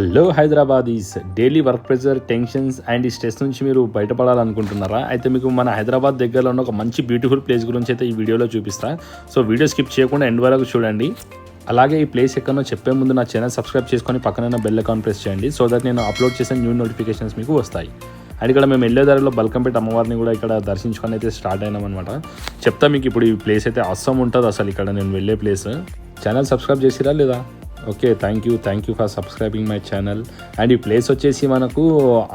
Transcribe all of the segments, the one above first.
Hello Hyderabadis, daily work pressure, tensions and ఈ stress నుంచి మీరు బయటపడాలనుకుంటున్నారా? అయితే మీకు మన హైదరాబాద్ దగ్గరలో ఉన్న ఒక మంచి బ్యూటిఫుల్ ప్లేస్ గురించి అయితే ఈ వీడియోలో చూపిస్తా. సో వీడియో స్కిప్ చేయకుండా ఎండ్ వరకు చూడండి. అలాగే ఈ ప్లేస్ ఎక్కడో చెప్పే ముందు నా ఛానల్ సబ్స్క్రైబ్ చేసుకొని పక్కన బెల్ ఐకాన్ ప్రెస్ చేయండి, సో దట్ నేను అప్లోడ్ చేసిన న్యూ నోటిఫికేషన్స్ మీకు వస్తాయి. అండ్ ఇక్కడ మేము వెళ్ళే దారిలో బల్కంపేట అమ్మవారిని కూడా ఇక్కడ దర్శించుకొని అయితే స్టార్ట్ అయినామన్నమాట. చెప్తా మీకు ఇప్పుడు ఈ ప్లేస్ అయితే అస్సం ఉంటుంది అసలు ఇక్కడ నేను వెళ్ళే ప్లేస్. ఛానల్ సబ్స్క్రైబ్ చేసిరా లేదా? Okay, thank you for subscribing my channel. And ఈ ప్లేస్ వచ్చేసి మనకు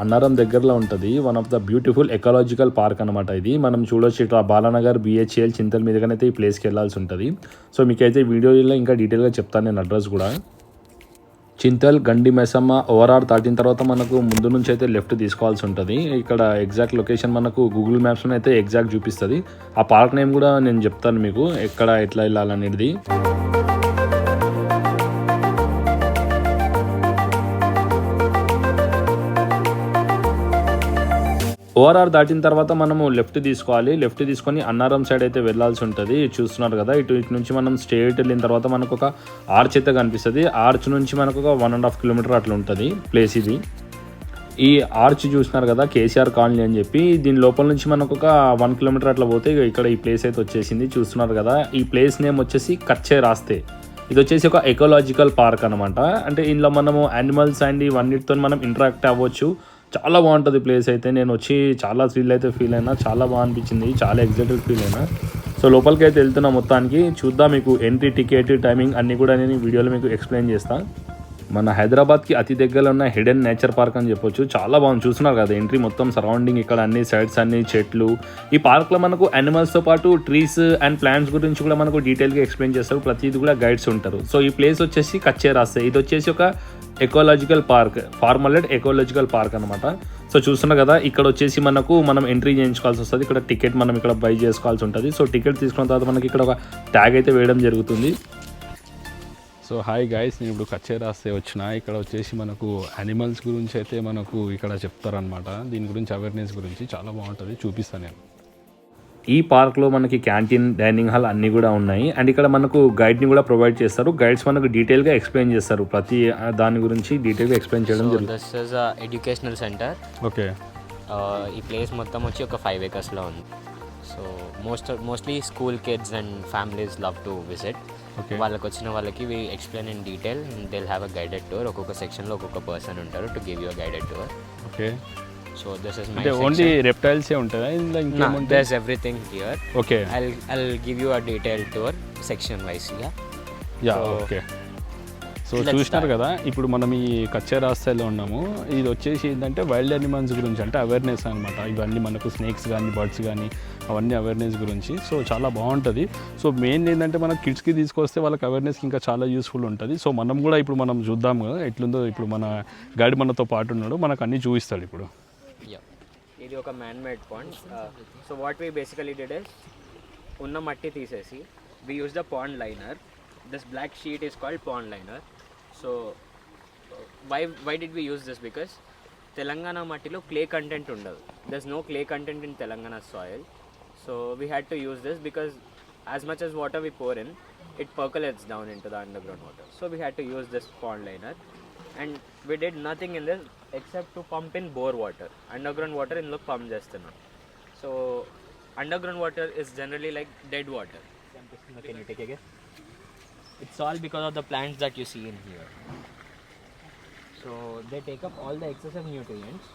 అన్నారం దగ్గరలో ఉంటుంది. One of the beautiful ecological park అనమాట ఇది. మనం చూడొచ్చు ఇట్లా బాలానగర్, BHL, చింతల్ మీదగానైతే ఈ ప్లేస్కి వెళ్ళాల్సి ఉంటుంది. సో మీకైతే వీడియోలో ఇంకా డీటెయిల్గా చెప్తాను నేను అడ్రస్ కూడా. చింతల్ గండి మైసమ్మ ఓవరాల్ దాటిన తర్వాత మనకు ముందు నుంచి అయితే లెఫ్ట్ తీసుకోవాల్సి ఉంటుంది. ఇక్కడ ఎగ్జాక్ట్ లొకేషన్ మనకు గూగుల్ మ్యాప్స్లో అయితే ఎగ్జాక్ట్ చూపిస్తుంది. ఆ పార్క్ నేమ్ కూడా నేను చెప్తాను మీకు ఎక్కడ ఎట్లా వెళ్ళాలనేది. ఓఆర్ఆర్ దాటిన తర్వాత మనము లెఫ్ట్ తీసుకోవాలి. లెఫ్ట్ తీసుకొని అన్నారం సైడ్ అయితే వెళ్ళాల్సి ఉంటుంది. చూస్తున్నారు కదా, ఇటు నుంచి మనం స్ట్రేట్ వెళ్ళిన తర్వాత మనకు ఒక ఆర్చ్ అయితే కనిపిస్తుంది. ఆర్చ్ నుంచి మనకు ఒక 1.5 కిలోమీటర్ అట్లా ఉంటుంది ప్లేస్ ఇది. ఈ ఆర్చ్ చూస్తున్నారు కదా, కేసీఆర్ కాలనీ అని చెప్పి. దీని లోపల నుంచి మనకు ఒక 1 కిలోమీటర్ అట్లా పోతే ఇక్కడ ఈ ప్లేస్ అయితే వచ్చేసింది. చూస్తున్నారు కదా, ఈ ప్లేస్ నేమ్ వచ్చేసి కచ్చే రాస్తే. ఇది వచ్చేసి ఒక ఎకోలాజికల్ పార్క్ అనమాట. అంటే ఇందులో మనము యానిమల్స్ అండ్ ఇవన్నిటితో మనం ఇంటరాక్ట్ అవ్వచ్చు. చాలా బాగుంటుంది ప్లేస్ అయితే. నేను వచ్చి చాలా థ్రిల్ అయితే ఫీల్ అయినా, చాలా బాగా అనిపించింది, చాలా ఎగ్జైటెడ్ ఫీల్ అయినా. సో లోపలికి అయితే వెళ్తున్నా మొత్తానికి. చూద్దాం, మీకు ఎంట్రీ, టికెట్, టైమింగ్ అన్నీ కూడా నేను వీడియోలో మీకు ఎక్స్ప్లెయిన్ చేస్తాను. మన హైదరాబాద్కి అతి దగ్గరలో ఉన్న హిడెన్ నేచర్ పార్క్ అని చెప్పొచ్చు. చాలా బాగుంది, చూస్తున్నారు కదా ఎంట్రీ మొత్తం సరౌండింగ్, ఇక్కడ అన్ని సైడ్స్ అన్ని చెట్లు. ఈ పార్క్లో మనకు యానిమల్స్తో పాటు ట్రీస్ అండ్ ప్లాంట్స్ గురించి కూడా మనకు డీటెయిల్గా ఎక్స్ప్లెయిన్ చేస్తారు. ప్రతిది కూడా గైడ్స్ ఉంటారు. సో ఈ ప్లేస్ వచ్చేసి కచ్చే రాస్తే. ఇది వచ్చేసి ఒక ఎకోలాజికల్ పార్క్, ఫార్మలెడ్ ఎకోలాజికల్ పార్క్ అనమాట. సో చూస్తున్నారు కదా, ఇక్కడ వచ్చేసి మనం ఎంట్రీ చేయించుకోవాల్సి వస్తుంది. ఇక్కడ టికెట్ మనం ఇక్కడ బై చేసుకోవాల్సి ఉంటుంది. సో టికెట్ తీసుకున్న తర్వాత మనకి ఇక్కడ ఒక ట్యాగ్ అయితే వేయడం జరుగుతుంది. సో హాయ్ గైస్, నేను ఇప్పుడు కచ్చే రాస్తే వచ్చిన. ఇక్కడ వచ్చేసి మనకు యానిమల్స్ గురించి అయితే మనకు ఇక్కడ చెప్తారనమాట. దీని గురించి అవేర్నెస్ గురించి చాలా బాగుంటుంది, చూపిస్తాను నేను. ఈ పార్క్లో మనకి క్యాంటీన్, డైనింగ్ హాల్ అన్నీ కూడా ఉన్నాయి. అండ్ ఇక్కడ మనకు గైడ్ని కూడా ప్రొవైడ్ చేస్తారు. గైడ్స్ మనకు డీటెయిల్గా ఎక్స్ప్లెయిన్ చేస్తారు, ప్రతి దాని గురించి డీటెయిల్గా ఎక్స్ప్లెయిన్ చేయడం జరుగుతుంది. This is educational centre. Okay, ఈ ప్లేస్ మొత్తం వచ్చి ఒక 5 acresలో ఉంది. So mostly school kids and families love to visit. వాళ్ళకి వచ్చిన వాళ్ళకి we explain in detail. They will have a guided tour. ఒక్కొక్క సెక్షన్లో ఒక్కొక్క పర్సన్ ఉంటారు to give you a guided tour. Okay, so this is my only reptiles ఉంటుందా? there's everything here. Okay, I'll give you a detailed tour section wise. Yeah okay. So చూసినారు కదా, ఇప్పుడు మనం ఈ కచ్చే రాస్తాలో ఉన్నాము. ఇది వచ్చేసి ఏంటంటే వైల్డ్ యానిమల్స్ గురించి, అంటే అవేర్నెస్ అనమాట. ఇవన్నీ మనకు స్నేక్స్ కానీ, బర్డ్స్ కానీ, అవన్నీ అవేర్నెస్ గురించి. సో చాలా బాగుంటుంది. సో మెయిన్ ఏంటంటే మన కిడ్స్కి తీసుకొస్తే వాళ్ళకి అవేర్నెస్ ఇంకా చాలా యూస్ఫుల్ ఉంటుంది. సో మనం కూడా ఇప్పుడు మనం చూద్దాం కదా ఎట్లుందో. ఇప్పుడు మన గైడ్ మనతో పాటు ఉన్నాడు, మనకు అన్నీ చూపిస్తాడు ఇప్పుడు. ఇది ఒక man made pond. So what we basically did is, ఉన్న మట్టి తీసేసి we use the pond liner. This black sheet is called pond liner. So why did we use this? Because Telangana mattilo clay content undadu. There's no clay content in Telangana soil. So we had to use this because as much as water we pour in, it percolates down into the underground water. So we had to use this pond liner. And we did nothing in this except to pump in bore water. Underground water in look pump chestunna. So underground water is generally like dead water. Can you take a guess? It's all because of the plants that you see in here. So they take up all the excessive nutrients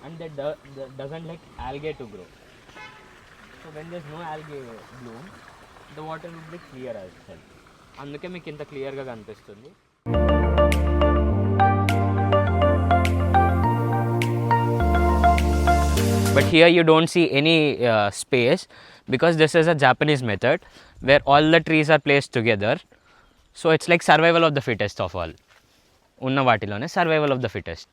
and they doesn't like algae to grow. So when there's no algae bloom, the water will be clear as well. అందుకే మీకు ఇంత క్లియర్గా కనిపిస్తుంది. But here you don't see any space because this is a Japanese method where all the trees are placed together. So it's like survival of the fittest of all. Unna vatilone survival of the fittest.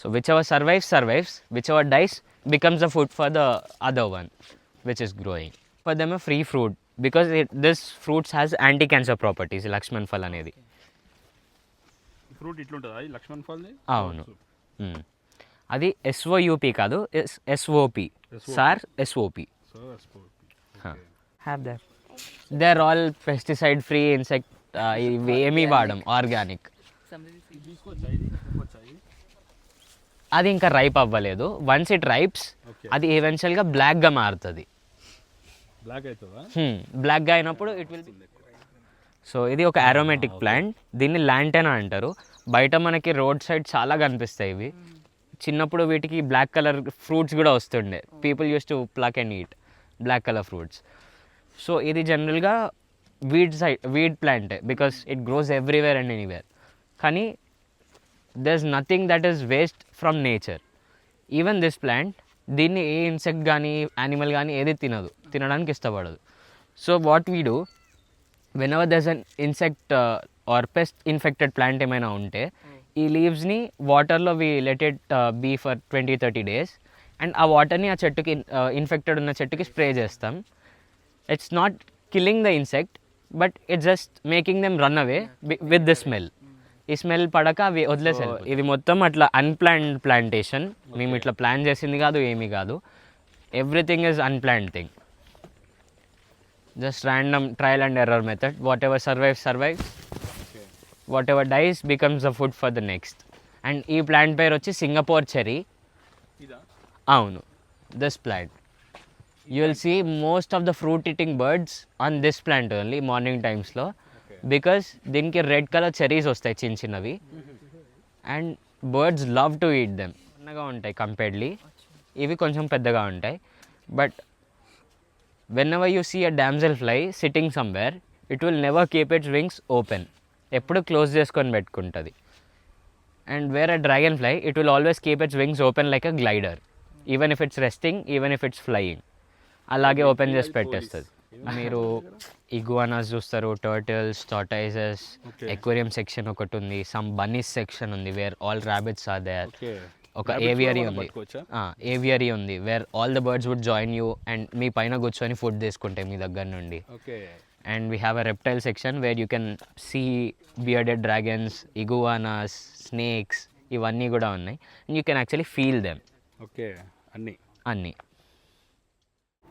So whichever survives, whichever dies becomes the food for the other one which is growing. For them a free fruit because this fruits has anti-cancer properties. Lakshman phal anedi. Fruit ఇట్లుంటుందా ఈ లక్ష్మణ్ ఫల్? అవును, అది SOUP కాదు, SOP. Sir SOP. Have there. They are all pesticide free, insect ఏమీ వాడడం, organic. అది ఇంకా ripe అవ్వలేదు. వన్స్ ఇట్ రైప్స్ అది ఈవెన్చువల్గా బ్లాక్గా మారుతుంది. బ్లాక్ అవుతుందా? బ్లాక్గా అయినప్పుడు ఇట్ విల్. సో ఇది ఒక అరోమేటిక్ ప్లాంట్, దీన్ని ల్యాంటెనా అంటారు. బయట మనకి రోడ్ సైడ్ చాలా కనిపిస్తాయి ఇవి. చిన్నప్పుడు వీటికి బ్లాక్ కలర్ ఫ్రూట్స్ కూడా వస్తుండే. People use to pluck and eat black colour fruits. So ఇది జనరల్గా వీడ్ ప్లాంటే because it grows everywhere and anywhere. కానీ there is nothing that is waste from nature. Even this plant, దీన్ని ఏ insect కానీ animal కానీ ఏది తినడానికి ఇష్టపడదు. So what we do, whenever there's an insect or pest infected plant ఏమైనా ఉంటే ఈ లీవ్స్ని వాటర్లో we let it be for 20-30 days and ఆ వాటర్ని ఆ చెట్టుకి ఇన్ఫెక్టెడ్ ఉన్న చెట్టుకి స్ప్రే చేస్తాం. It's not killing the insect but it's just making them run away with the smell. ఈ స్మెల్ పడక అవి వదిలేసారు. ఇది మొత్తం అట్లా అన్ప్లాన్డ్ ప్లాంటేషన్. మేము ఇట్లా ప్లాన్ చేసింది కాదు, ఏమీ కాదు. Everything is unplanned thing. Just random trial and error method. Whatever survives. Whatever dies becomes the food for the next. And ఈ ప్లాంట్ పేరు వచ్చి సింగపూర్ చెరీ. అవును, this plant. You will see most of the fruit eating birds on this plant only morning టైమ్స్లో. Because దీనికి red colour cherries వస్తాయి చిన్నవి. And birds love to eat them. చిన్నగా ఉంటాయి కంపేర్డ్లీ, ఇవి కొంచెం పెద్దగా ఉంటాయి. But whenever you see a damselfly sitting somewhere, it will never keep its wings open. ఎప్పుడు క్లోజ్ చేసుకొని పెట్టుకుంటుంది. And where a dragonfly, it will always keep its wings open like a glider, even if it's resting, even if it's flying. అలాగే open చేసి పెట్టేస్తుంది. మీరు iguanas చూస్తారు, turtles, టార్టాయిజెస్, aquarium section ఒకటి ఉంది, సమ్ బన్నీస్ సెక్షన్ ఉంది where all rabbits are there. ఒక aviary ఉంది where all the birds would join you and మీ పైన కూర్చొని ఫుడ్ తీసుకుంటాయి మీ దగ్గర నుండి. And we have a reptile section where you can see bearded dragons, iguanas, snakes, ఇవన్నీ కూడా ఉన్నాయి. And you can actually feel them. అన్నీ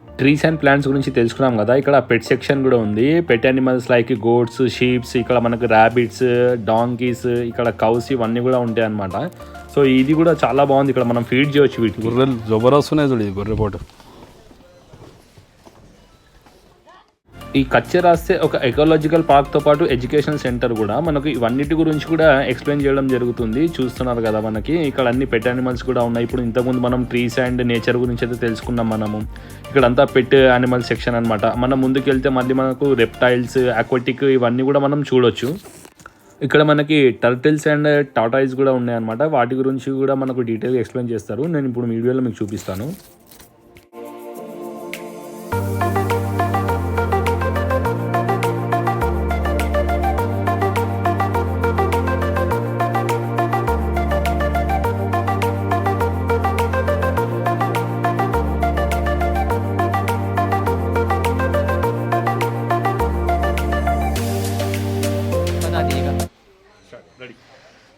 ట్రీస్ అండ్ ప్లాంట్స్ గురించి తెలుసుకున్నాం కదా. ఇక్కడ పెట్ సెక్షన్ కూడా ఉంది. Pet animals like goats, sheeps, ఇక్కడ మనకు ర్యాబిట్స్, డాంకీస్, ఇక్కడ కౌస్, ఇవన్నీ కూడా ఉంటాయి అన్నమాట. సో ఇది కూడా చాలా బాగుంది. ఇక్కడ మనం ఫీడ్ చేయొచ్చు వీటికి. గొర్రెలు జబర్దస్త్ చూడు, గొర్రెపోటు. ఈ కచ్చే రాస్తే ఒక ఎకాలజికల్ పార్క్తో పాటు ఎడ్యుకేషన్ సెంటర్ కూడా మనకు ఇవన్నిటి గురించి కూడా ఎక్స్ప్లెయిన్ చేయడం జరుగుతుంది. చూస్తున్నారు కదా, మనకి ఇక్కడ అన్ని పెట్ యానిమల్స్ కూడా ఉన్నాయి. ఇప్పుడు ఇంతకుముందు మనం ట్రీస్ అండ్ నేచర్ గురించి అయితే తెలుసుకున్నాం మనము. ఇక్కడంతా పెట్ యానిమల్ సెక్షన్ అనమాట. మనం ముందుకు వెళ్తే మళ్ళీ మనకు రెప్టైల్స్, అక్వాటిక్, ఇవన్నీ కూడా మనం చూడొచ్చు. ఇక్కడ మనకి టర్టిల్స్ అండ్ టాటాయిస్ కూడా ఉన్నాయన్నమాట. వాటి గురించి కూడా మనకు డీటెయిల్గా ఎక్స్ప్లెయిన్ చేస్తారు. నేను ఇప్పుడు వీడియోలో మీకు చూపిస్తాను.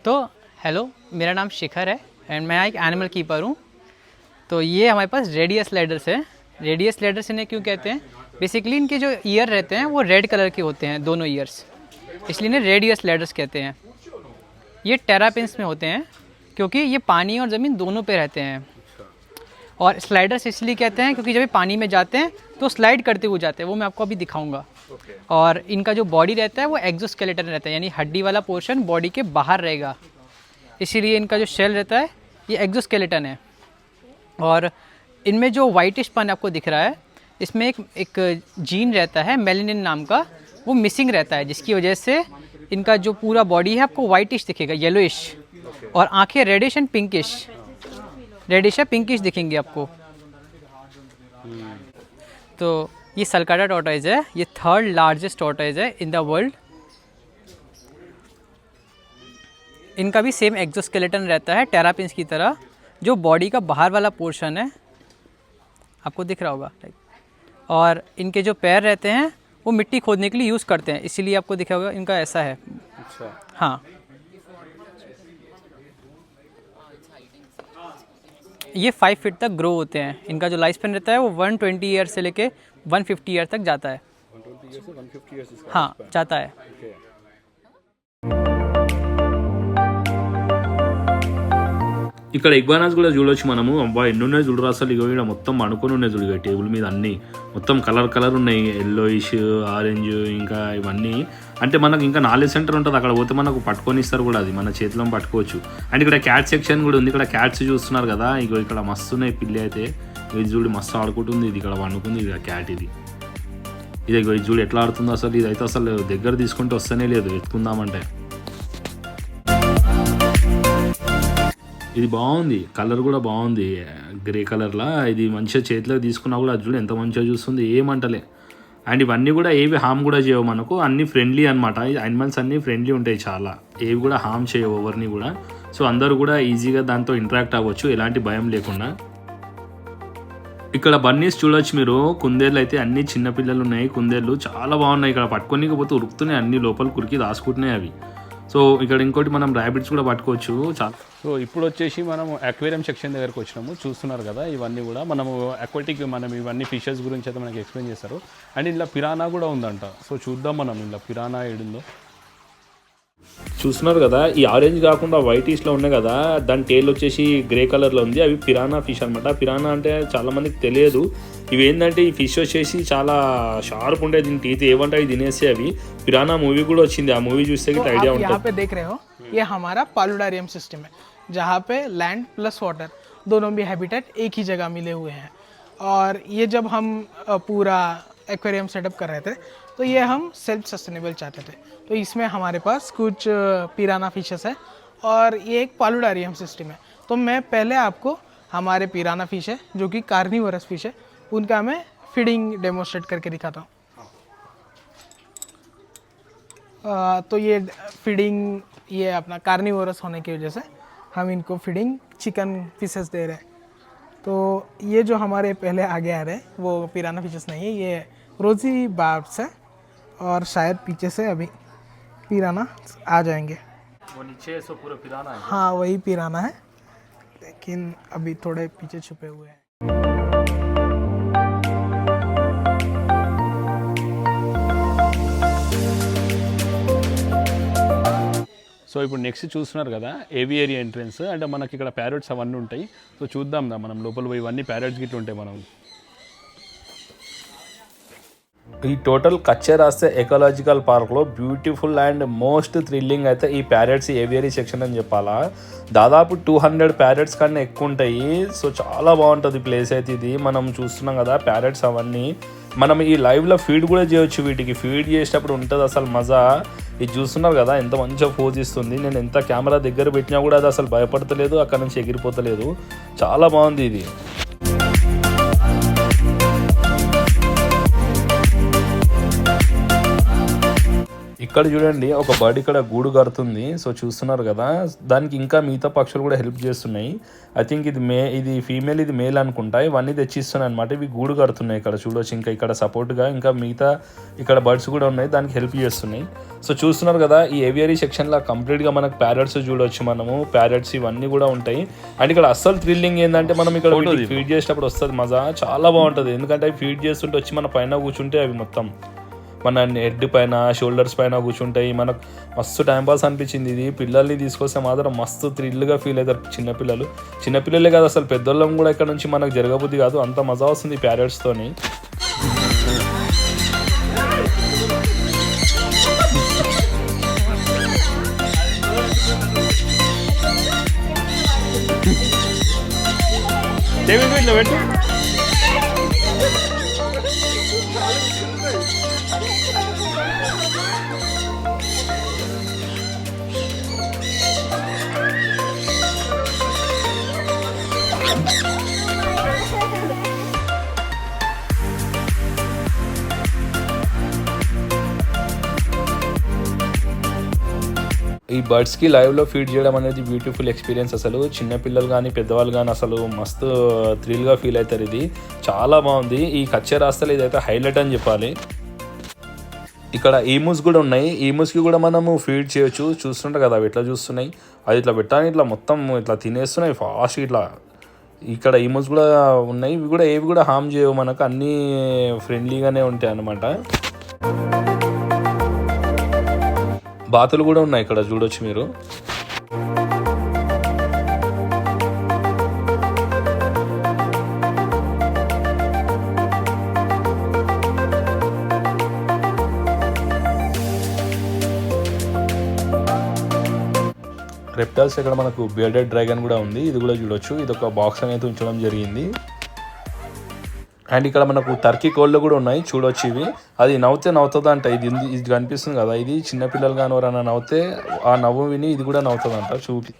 तो हेलो, मेरा नाम शिखर है एंड मैं एक एनिमल कीपर हूँ. तो ये हमारे पास रेडियस लैडर्स है. रेडियस लैडर्स इन्हें क्यों कहते हैं? बेसिकली इनके जो ईयर रहते हैं वो रेड कलर के होते हैं, दोनों ईयर्स, इसलिए इन्हें रेडियस लैडर्स कहते हैं. ये टेरापिन्स में होते हैं क्योंकि ये पानी और ज़मीन दोनों पे रहते हैं. और स्लाइडर्स इसलिए कहते हैं क्योंकि जब ये पानी में जाते हैं तो स्लाइड करते हुए जाते हैं, वो मैं आपको अभी दिखाऊंगा. और इनका जो बॉडी रहता है वो एक्सोस्केलेटन रहता है, यानी हड्डी वाला पोर्शन बॉडी के बाहर रहेगा, इसीलिए इनका जो शेल रहता है ये एक्सोस्केलेटन है. और इनमें जो वाइटिश पन आपको दिख रहा है, इसमें एक जीन रहता है मेलानिन नाम का, वो मिसिंग रहता है, जिसकी वजह से इनका जो पूरा बॉडी है आपको वाइटिश दिखेगा, येलोइश, और आंखें रेडिश एंड पिंकिश, रेडिश या पिंकिश दिखेंगी आपको. तो ये सल्काटा टॉर्टोइज है, ये थर्ड लार्जेस्ट टॉर्टोइज है इन द वर्ल्ड. इनका भी सेम एक्सोस्केलेटन रहता है टेरापिन्स की तरह. जो बॉडी का बाहर वाला पोर्शन है आपको दिख रहा होगा, और इनके जो पैर रहते हैं वो मिट्टी खोदने के लिए यूज़ करते हैं, इसीलिए आपको दिखा होगा इनका ऐसा है. अच्छा. हाँ, ये 5 फीट तक ग्रो होते हैं. इनका जो लाइफ स्पैन रहता है वो 120 ईयर से लेके 150 ईयर तक जाता है. 120 ईयर से 150 ईयर हाँ, जाता है. ఇక్కడ ఇగ్వానాస్ కూడా చూడొచ్చు మనము. అబ్బా ఎన్ని ఉన్నాయి చూడరు అసలు. ఇగో ఇక్కడ మొత్తం అనుకుని ఉన్నాయి చూడు టేబుల్ మీద అన్నీ మొత్తం కలర్ ఉన్నాయి, ఎల్లోయిష్, ఆరెంజ్, ఇంకా ఇవన్నీ. అంటే మనకు ఇంకా నాలెడ్జ్ సెంటర్ ఉంటుంది, అక్కడ పోతే మనకు పట్టుకొని ఇస్తారు కూడా, అది మన చేతిలో పట్టుకోవచ్చు. అండ్ ఇక్కడ క్యాట్ సెక్షన్ కూడా ఉంది. ఇక్కడ క్యాట్స్ చూస్తున్నారు కదా, ఇగో ఇక్కడ మస్తు ఉన్నాయి పిల్లి అయితే. ఇది చూడు మస్తు ఆడుకుంటుంది, ఇది ఇక్కడ వండుకుంది, ఇది క్యాట్ ఇది. ఇది ఇగో ఇది చూడు ఎట్లా ఆడుతుందో అసలు. ఇదైతే అసలు దగ్గర తీసుకుంటే వస్తేనే లేదు, ఎత్తుకుందామంటే. ఇది బాగుంది, కలర్ కూడా బాగుంది, గ్రే కలర్లా. ఇది మంచిగా చేతిలో తీసుకున్నా కూడా అది చూడు ఎంత మంచిగా చూస్తుంది, ఏమంటలే. అండ్ ఇవన్నీ కూడా ఏవి హామ్ కూడా చేయవు మనకు, అన్నీ ఫ్రెండ్లీ అనమాట. యానిమల్స్ అన్నీ ఫ్రెండ్లీ ఉంటాయి చాలా, ఏవి కూడా హామ్ చేయవు ఎవరిని కూడా. సో అందరూ కూడా ఈజీగా దాంతో ఇంటరాక్ట్ అవ్వచ్చు ఎలాంటి భయం లేకుండా. ఇక్కడ బన్నీస్ చూడొచ్చు మీరు. కుందేళ్ళు అయితే అన్ని చిన్నపిల్లలు ఉన్నాయి, కుందేళ్ళు చాలా బాగున్నాయి. ఇక్కడ పట్టుకోనికపోతే ఉరుకుతున్నాయి, అన్ని లోపల కురికి దాచుకుంటున్నాయి అవి. సో ఇక్కడ ఇంకోటి మనం ర్యాబిట్స్ కూడా పట్టుకోవచ్చు చాలా. సో ఇప్పుడు వచ్చేసి మనం అక్వేరియం సెక్షన్ దగ్గరకు వచ్చినాము. చూస్తున్నారు కదా ఇవన్నీ కూడా మనము అక్వాటిక్, మనం ఇవన్నీ ఫిషెస్ గురించి అయితే మనకి ఎక్స్ప్లెయిన్ చేస్తారు. అండ్ ఇలా పిరానా కూడా ఉందంట. సో చూద్దాం మనం ఇలా పిరానా ఏడుందో. చూస్తున్నారు కదా, ఈ ఆరెంజ్ కాకుండా వైటిష్లో ఉన్నాయి కదా, దాని టేల్ వచ్చేసి గ్రే కలర్లో ఉంది. అవి పిరానా ఫిష్ అనమాట. పిరానా అంటే చాలా మందికి తెలియదు. ఇవి ఏంటంటే ఈ ఫిష్ వచ్చేసి చాలా షార్ప్ ఉంటాయి, దీని టీత్ ఏమంటే అవి తినేసి అవి. పిరానా మూవీ కూడా వచ్చింది, ఆ మూవీ చూస్తే ఐడియా ఉంటుంది. यहाँ पे देख रहे हो, ये हमारा पालुडारियम सिस्टम है, जहाँ पे लैंड प्लस वाटर दोनों भी हैबिटेट एक ही जगह मिले हुए हैं. और ये जब हम पूरा एक्वेरियम सेटअप कर रहे थे तो ये हम सेल्फ सस्टेनेबल चाहते थे. तो इसमें हमारे पास कुछ पिराना फिशेस है और ये एक पालुडारियम सिस्टम है. तो मैं पहले आपको हमारे पिराना फिश है जो कि कार्निवोरस फिश है, उनका मैं फीडिंग डेमोस्ट्रेट करके दिखाता हूँ. तो ये फीडिंग, ये अपना कार्निवोरस होने की वजह से हम इनको फीडिंग चिकन फिशेस दे रहे हैं. तो ये जो हमारे पहले आगे आ रहे हैं वो पिराना फिशेस नहीं है, ये रोजी बार्ब्स है और शायद पीछे से अभी पिराना आ जाएंगे. वो नीचे सो पूरा पिराना है. हाँ वही पिराना है, लेकिन अभी थोड़े पीछे छुपे हुए हैं. సో ఇప్పుడు నెక్స్ట్ చూస్తున్నారు కదా ఏవియరీ ఎంట్రన్స్. అంటే మనకి ఇక్కడ ప్యారెట్స్ అవన్నీ ఉంటాయి. సో చూద్దాం దా మనం లోపల పోయి, ఇవన్నీ ప్యారెట్స్ గిట్ల ఉంటాయి. మనం ఈ టోటల్ కచ్చే రాస్తే ఎకాలజికల్ పార్క్లో బ్యూటిఫుల్ అండ్ మోస్ట్ థ్రిల్లింగ్ అయితే ఈ ప్యారెట్స్ ఏవియరీ సెక్షన్ అని చెప్పాలా. దాదాపు 200 ప్యారెట్స్ కన్నా ఎక్కువ ఉంటాయి. సో చాలా బాగుంటుంది ప్లేస్ అయితే ఇది. మనం చూస్తున్నాం కదా ప్యారెట్స్ అవన్నీ. మనం ఈ లైవ్లో ఫీడ్ కూడా చేయొచ్చు, వీటికి ఫీడ్ చేసేటప్పుడు ఉంటుంది అసలు మజా. ఇది చూస్తున్నారు కదా ఎంత మంచిగా పోజ్ ఇస్తుంది. నేను ఎంత కెమెరా దగ్గర పెట్టినా కూడా అది అసలు భయపడతలేదు, అక్కడ నుంచి ఎగిరిపోతలేదు. చాలా బాగుంది ఇది. ఇక్కడ చూడండి ఒక బర్డ్ ఇక్కడ గూడు కడుతుంది. సో చూస్తున్నారు కదా, దానికి ఇంకా మిగతా పక్షులు కూడా హెల్ప్ చేస్తున్నాయి. ఐ థింక్ ఇది ఫీమేల్, ఇది మేల్ అనుకుంటా. ఇవన్నీ తెచ్చిస్తున్నాయి అనమాట. ఇవి గూడు కడుతున్నాయి ఇక్కడ చూడొచ్చు. ఇంకా ఇక్కడ సపోర్ట్గా ఇంకా మిగతా ఇక్కడ బర్డ్స్ కూడా ఉన్నాయి, దానికి హెల్ప్ చేస్తున్నాయి. సో చూస్తున్నారు కదా ఈ ఏవియరీ సెక్షన్లో కంప్లీట్గా మనకు ప్యారెట్స్ చూడొచ్చు మనము. ప్యారెట్స్ ఇవన్నీ కూడా ఉంటాయి. అండ్ ఇక్కడ అస్సలు థ్రిల్లింగ్ ఏంటంటే మనం ఇక్కడ ఫీడ్ చేసేటప్పుడు వస్తుంది మజా, చాలా బాగుంటుంది. ఎందుకంటే అవి ఫీడ్ చేస్తుంటే వచ్చి మన పైన కూర్చుంటే అవి మొత్తం మన హెడ్ పైన, షోల్డర్స్ పైన కూర్చుంటాయి. మనకు మస్తు టైంపాస్ అనిపించింది ఇది. పిల్లల్ని తీసుకొస్తే మాత్రం మస్తు థ్రిల్గా ఫీల్ అవుతారు చిన్నపిల్లలే కాదు అసలు పెద్దోళ్ళం కూడా ఇక్కడ నుంచి మనకు జరగబుద్ధి కాదు, అంత మజా వస్తుంది ప్యారెట్స్తోని. ఈ బర్డ్స్కి లైవ్లో ఫీడ్ చేయడం అనేది బ్యూటిఫుల్ ఎక్స్పీరియన్స్. అసలు చిన్నపిల్లలు కానీ పెద్దవాళ్ళు కానీ అసలు మస్తు థ్రిల్గా ఫీల్ అవుతారు. ఇది చాలా బాగుంది. ఈ కచ్చే రాస్తలు ఇదైతే హైలైట్ అని చెప్పాలి. ఇక్కడ ఈమూస్ కూడా ఉన్నాయి. ఈమూస్కి కూడా మనము ఫీడ్ చేయొచ్చు. చూస్తుంటారు కదా అవి ఎట్లా చూస్తున్నాయి, అది ఇట్లా పెట్టాలని ఇట్లా మొత్తం ఇట్లా తినేస్తున్నాయి ఫాస్ట్ ఇట్లా. ఇక్కడ ఈమూస్ కూడా ఉన్నాయి. ఇవి కూడా ఏవి కూడా హామ్ చేయవు మనకు, అన్నీ ఫ్రెండ్లీగానే ఉంటాయి అన్నమాట. బాతులు కూడా ఉన్నాయి ఇక్కడ చూడొచ్చు మీరు. రెప్టైల్స్ ఇక్కడ మనకు బియర్డెడ్ డ్రాగన్ కూడా ఉంది, ఇది కూడా చూడొచ్చు. ఇది ఒక బాక్స్ అనేది ఉంచడం జరిగింది. అండ్ ఇక్కడ మనకు టర్కీ కోళ్ళు కూడా ఉన్నాయి చూడొచ్చు. ఇవి అది నవ్వుతుందంట. ఇది కనిపిస్తుంది కదా, ఇది చిన్నపిల్లలు కానీ ఎవరైనా నవ్వుతే ఆ నవ్వు విని ఇది కూడా నవ్వుతుందంట. చూపి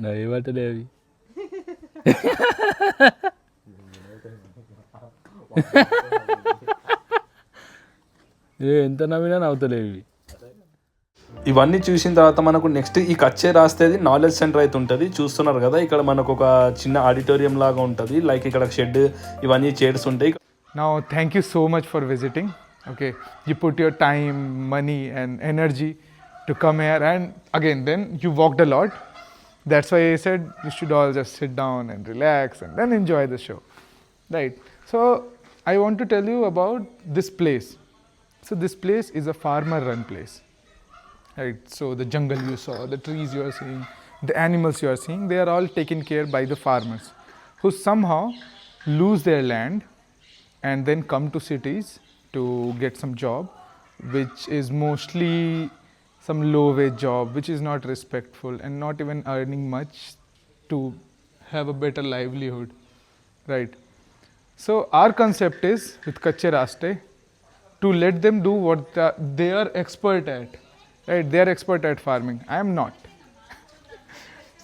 నవ్వట్లేవి ఎంత నవ్వినా నవ్వుతలేవి. ఇవన్నీ చూసిన తర్వాత మనకు నెక్స్ట్ ఈ కచ్చే రాస్తేది నాలెడ్జ్ సెంటర్ అయితే ఉంటుంది. చూస్తున్నారు కదా, ఇక్కడ మనకు ఒక చిన్న ఆడిటోరియం లాగా ఉంటుంది. లైక్ ఇక్కడ షెడ్ ఇవన్నీ చైర్స్ ఉంటాయి. Now, thank you so much for visiting. Okay, you put your time, money, and energy to come here, and again, then you walked a lot. That's why I said you should all just sit down and relax and then enjoy the show, right? So, I want to tell you about this place. So, this place is a farmer-run place, right? So, the jungle you saw, the trees you are seeing, the animals you are seeing, they are all taken care by the farmers, who somehow lose their land and then come to cities to get some job, which is mostly some low wage job, which is not respectful and not even earning much to have a better livelihood, right? So our concept is with Kacche Raste to let them do what they are expert at, right? They are expert at farming. I am not.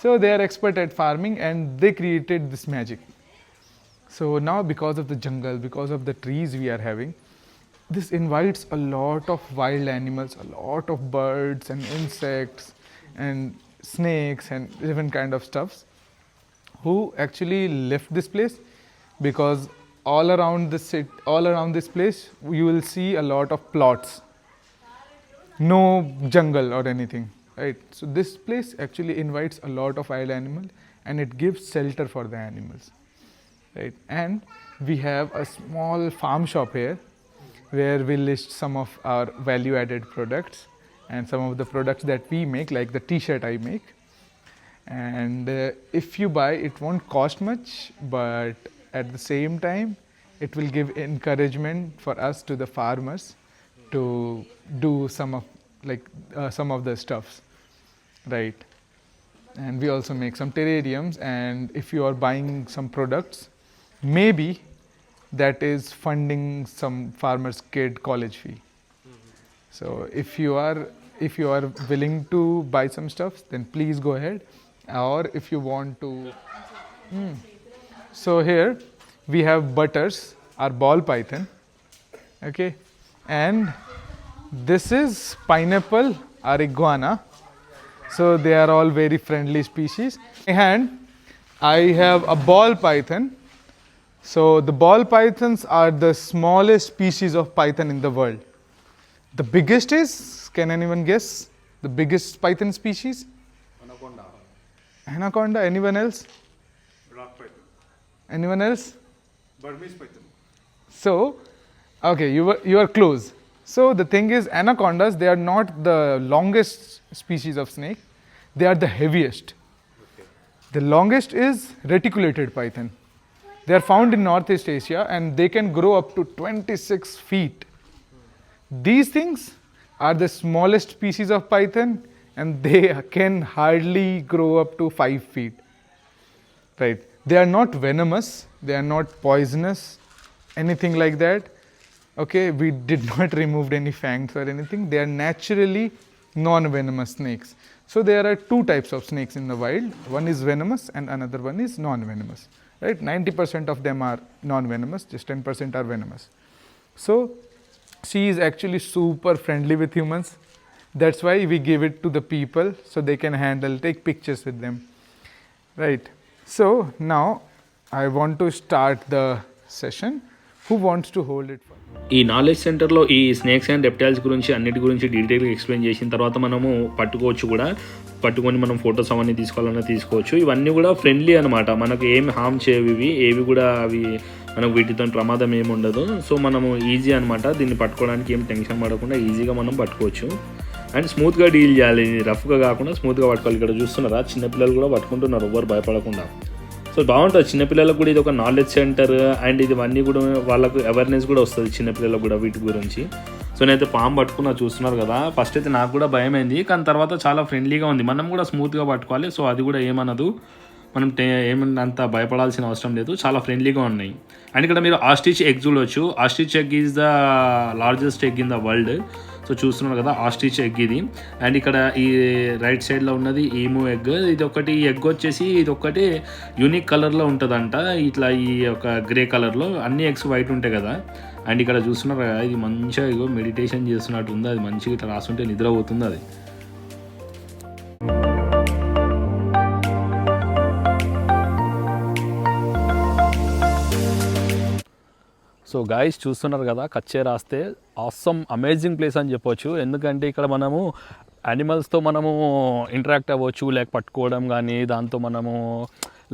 So they are expert at farming and they created this magic. So now because of the jungle, because of the trees we are having, this invites a lot of wild animals, a lot of birds and insects and snakes and different kind of stuffs who actually left this place, because all around this place you will see a lot of plots, no jungle or anything, right? So this place actually invites a lot of wild animals and it gives shelter for the animals, right? And we have a small farm shop here where we list some of our value added products and some of the products that we make, like the t-shirt I make. And if you buy, it won't cost much, but at the same time it will give encouragement for us to the farmers to do some of the stuffs, right? And we also make some terrariums, and if you are buying some products, maybe that is funding some farmer's kid college fee. So if you are willing to buy some stuff, then please go ahead. Or if you want to, so here we have butters, our ball python, okay, and this is pineapple, our iguana. So they are all very friendly species. And I have a ball python. So the ball pythons are the smallest species of python in the world. The biggest is, can anyone guess the biggest python species? Anaconda. Anyone else? Rock python. Anyone else? Burmese python. So, okay, you are close. So the thing is, anacondas, they are not the longest species of snake. They are the heaviest. Okay. The longest is reticulated python. They are found in Northeast Asia and they can grow up to 26 feet. These things are the smallest species of python and they can hardly grow up to 5 feet. Right? They are not venomous, they are not poisonous, anything like that. Okay, we did not remove any fangs or anything. They are naturally non-venomous snakes. So there are two types of snakes in the wild. One is venomous and another one is non-venomous. Right? 90% of them are non-venomous, just 10% are venomous. So she is actually super friendly with humans. That's why we give it to the people so they can take pictures with them. Right? So now I want to start the session. Who wants to hold it for? ఈ knowledge సెంటర్లో ఈ snakes and reptiles గురించి అన్నిటి గురించి డీటెయిల్గా explain చేసిన తర్వాత మనము పట్టుకోవచ్చు కూడా, పట్టుకొని మనం ఫొటోస్ అవన్నీ తీసుకోవాలన్నా తీసుకోవచ్చు. ఇవన్నీ కూడా ఫ్రెండ్లీ అనమాట, మనకు ఏమి హామ్ చేయవు ఇవి, ఏవి కూడా అవి మనకు వీటితో ప్రమాదం ఏమి ఉండదు. సో మనము ఈజీ అనమాట, దీన్ని పట్టుకోవడానికి ఏం టెన్షన్ పడకుండా ఈజీగా మనం పట్టుకోవచ్చు. అండ్ స్మూత్గా డీల్ చేయాలి, రఫ్గా కాకుండా స్మూత్గా పట్టుకోవాలి. ఇక్కడ చూస్తున్నారా, చిన్నపిల్లలు కూడా పట్టుకుంటున్నారు ఎవ్వరు భయపడకుండా. సో బాగుంటుంది చిన్నపిల్లలకు కూడా, ఇది ఒక నాలెడ్జ్ సెంటర్ అండ్ ఇవన్నీ కూడా వాళ్ళకు అవేర్నెస్ కూడా వస్తుంది చిన్నపిల్లలకు కూడా వీటి గురించి. సో నేనైతే పాము పట్టుకున్నా, చూస్తున్నారు కదా. ఫస్ట్ అయితే నాకు కూడా భయమైంది, కానీ తర్వాత చాలా ఫ్రెండ్లీగా ఉంది. మనం కూడా స్మూత్గా పట్టుకోవాలి. సో అది కూడా ఏమనదు, మనం ఏమన్నంత భయపడాల్సిన అవసరం లేదు, చాలా ఫ్రెండ్లీగా ఉన్నాయి. అండ్ ఇక్కడ మీరు ఆస్ట్రిచ్ ఎగ్ చూడవచ్చు. Ostrich egg is the largest egg in the world. So చూస్తున్నారు కదా ఆస్ట్రిచ్ ఎగ్ ఇది. అండ్ ఇక్కడ ఈ రైట్ సైడ్లో ఉన్నది ఈము ఎగ్. ఇది ఒకటి ఎగ్ వచ్చేసి ఇది ఒకటి యూనిక్ కలర్లో ఉంటుందంట, ఇట్లా ఈ ఒక గ్రే కలర్లో. అన్ని ఎగ్స్ వైట్ ఉంటాయి కదా. అండ్ ఇక్కడ చూస్తున్నారు కదా, ఇది మంచిగా ఇగో మెడిటేషన్ చేస్తున్నట్టు ఉంది. అది మంచిగా ఇట్లా రాస్తుంటే నిద్ర పోతుంది అది. సో గాయస్ చూస్తున్నారు కదా, కచ్చే రాస్తే ఆసమ్ అమేజింగ్ ప్లేస్ అని చెప్పొచ్చు. ఎందుకంటే ఇక్కడ మనము యానిమల్స్తో మనము ఇంటరాక్ట్ అవ్వచ్చు, లేక పట్టుకోవడం కానీ, దాంతో మనము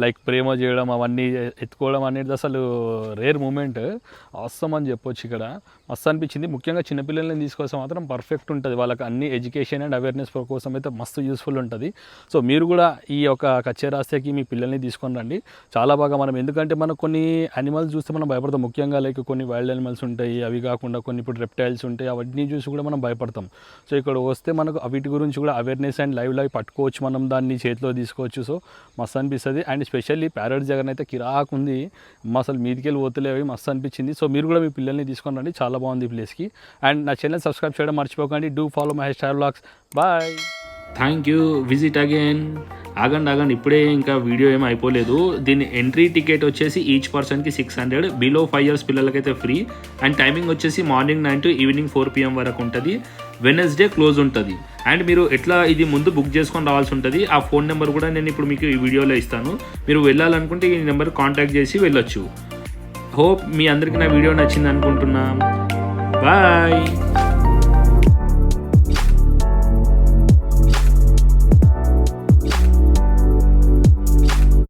లైక్ ప్రేమ చేయడం, అవన్నీ ఎత్తుకోవడం అనేది అసలు రేర్ మూమెంట్. ఆసమ్ అని చెప్పొచ్చు. ఇక్కడ మస్తు అనిపించింది. ముఖ్యంగా చిన్నపిల్లల్ని తీసుకొస్తే మాత్రం పర్ఫెక్ట్ ఉంటుంది. వాళ్ళకి అన్ని ఎడ్యుకేషన్ అండ్ అవేర్నెస్ కోసం అయితే మస్తు యూస్ఫుల్ ఉంటుంది. సో మీరు కూడా ఈ యొక్క కచ్చే రాస్తేకి మీ పిల్లల్ని తీసుకొని రండి, చాలా బాగా. మనం ఎందుకంటే మనకు కొన్ని యానిమల్స్ చూస్తే మనం భయపడతాం. ముఖ్యంగా లైక్ కొన్ని వైల్డ్ యానిమల్స్ ఉంటాయి, అవి కాకుండా కొన్ని ఇప్పుడు రెప్టైల్స్ ఉంటాయి, అవన్నీ చూసి కూడా మనం భయపడతాం. సో ఇక్కడ వస్తే మనకు వీటి గురించి కూడా అవేర్నెస్ అండ్ లైవ్ పట్టుకోవచ్చు, మనం దాన్ని చేతిలో తీసుకోవచ్చు. సో మస్తు అనిపిస్తుంది. అండ్ స్పెషల్లీ ప్యారెట్స్ జగన్ అయితే కిరాక్ ఉంది, అసలు మీదికి వెళ్ళి పోతలేవి, మస్తు అనిపించింది. సో మీరు కూడా మీ పిల్లల్ని తీసుకొని రండి, చాలా బాగుంది ఈ ప్లేస్కి. అండ్ నా ఛానల్ సబ్స్క్రైబ్ చేయడం మర్చిపోకండి. Do follow my star vlogs. Bye, thank you, visit again. ఆగండి, ఇప్పుడే ఇంకా వీడియో ఏమీ అయిపోలేదు. దీని ఎంట్రీ టికెట్ వచ్చేసి ఈచ్ పర్సన్కి 600, బిలో 5 years పిల్లలకైతే ఫ్రీ. అండ్ టైమింగ్ వచ్చేసి మార్నింగ్ 9 to ఈవినింగ్ 4 PM వరకు ఉంటుంది. వెనస్డే క్లోజ్ ఉంటుంది. అండ్ మీరు ఎట్లా ఇది ముందు బుక్ చేసుకొని రావాల్సి ఉంటుంది. ఆ ఫోన్ నెంబర్ కూడా నేను ఇప్పుడు మీకు ఈ వీడియోలో ఇస్తాను. మీరు వెళ్ళాలనుకుంటే ఈ నెంబర్ కాంటాక్ట్ చేసి వెళ్ళొచ్చు. హోప్ మీ అందరికీ నా వీడియో నచ్చింది అనుకుంటున్నా. బాయ్.